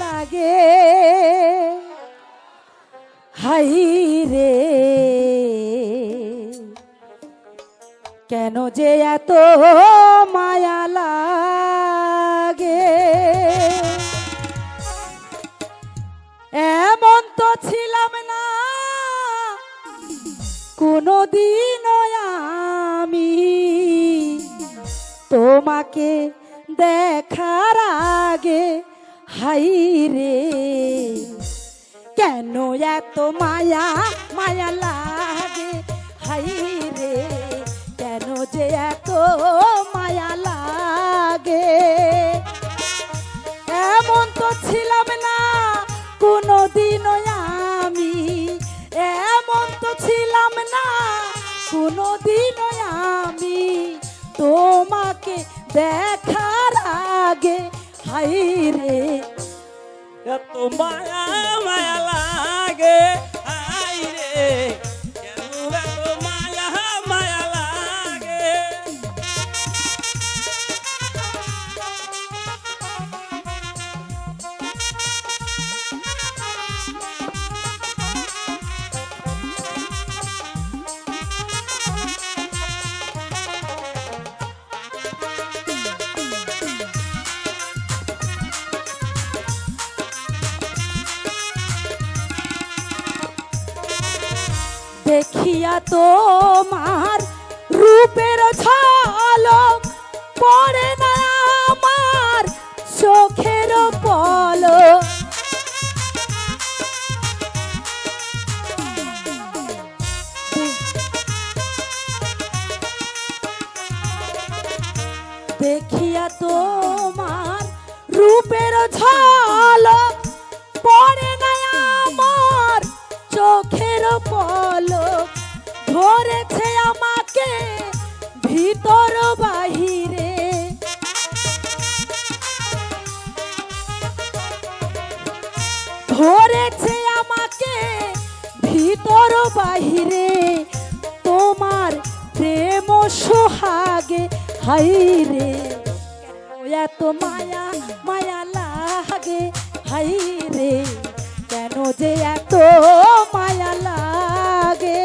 লাগে হাই রে কেন যে এত মায়া লাগে এমন তো ছিলাম না কোনদিন আমি তোমাকে দেখার আগে হাই রে কেন এত মায়া মায়া লাগে হাই রে কেন যে এত মায়া লাগে এমন তো ছিলাম না কোনদিন আমি এমন তো ছিলাম না কোনদিন আমি তোমাকে দেখার আগে হাই রে এত মায়া মায়া লাগে হাই রে কেন এত মায়া মায়া লাগে দেখিয়া তোমার রূপের ঝলক পড়ে না আমার চোখের পলক দেখিয়া তোমার রূপের ঝলক পড়ে না আমার চোখের পলক ধরেছে আমাকে ভিতর বাহিরে ধরেছে আমাকে ভিতর বাহিরে তোমার প্রেম সোহাগে হাই রে এত মায়া মায়া লাগে হাই রে কেন যে এত মায়া লাগে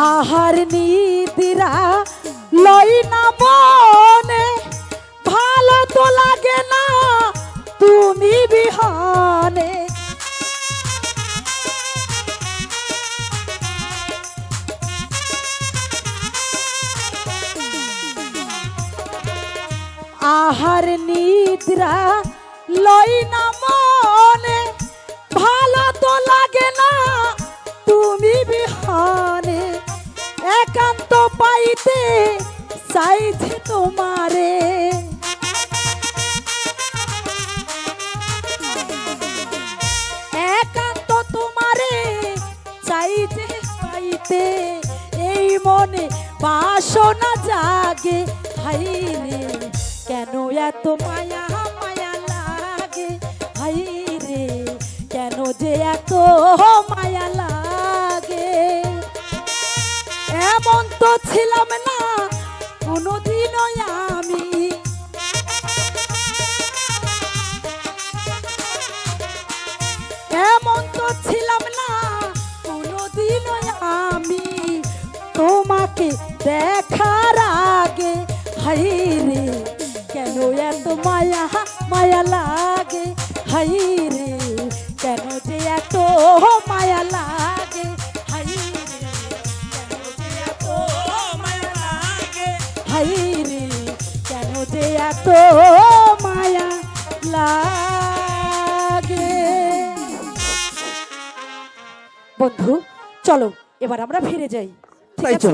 আহার নিদ্রা লই না মনে ভালো তো লাগে না তুমি বিহনে আহার নিদ্রা লই না মনে ভালো তো লাগে না তুমি বিহনে একান্ত পাইতে চাইছে তোমারে একান্ত তোমারে চাইতে পাইতে এই মনে বাসনা জাগে হাই রে কেন এত মায়া মায়া লাগে হাই রে কেন যে এত মায়া লাগে এমন তো ছিলাম না কোনদিন আমি এমন তো ছিলাম না কোনদিন আমি তোমাকে দেখার আগে হাই রে কেন এত মায়া মায়া লাগে হাই রে কেন যে এত মায়া লাগে হাই রে কেন যে এত মায়া লাগে হাই রে কেন যে এত মায়া লাগে বন্ধু চলো এবার আমরা ফিরে যাই। তাই চলো।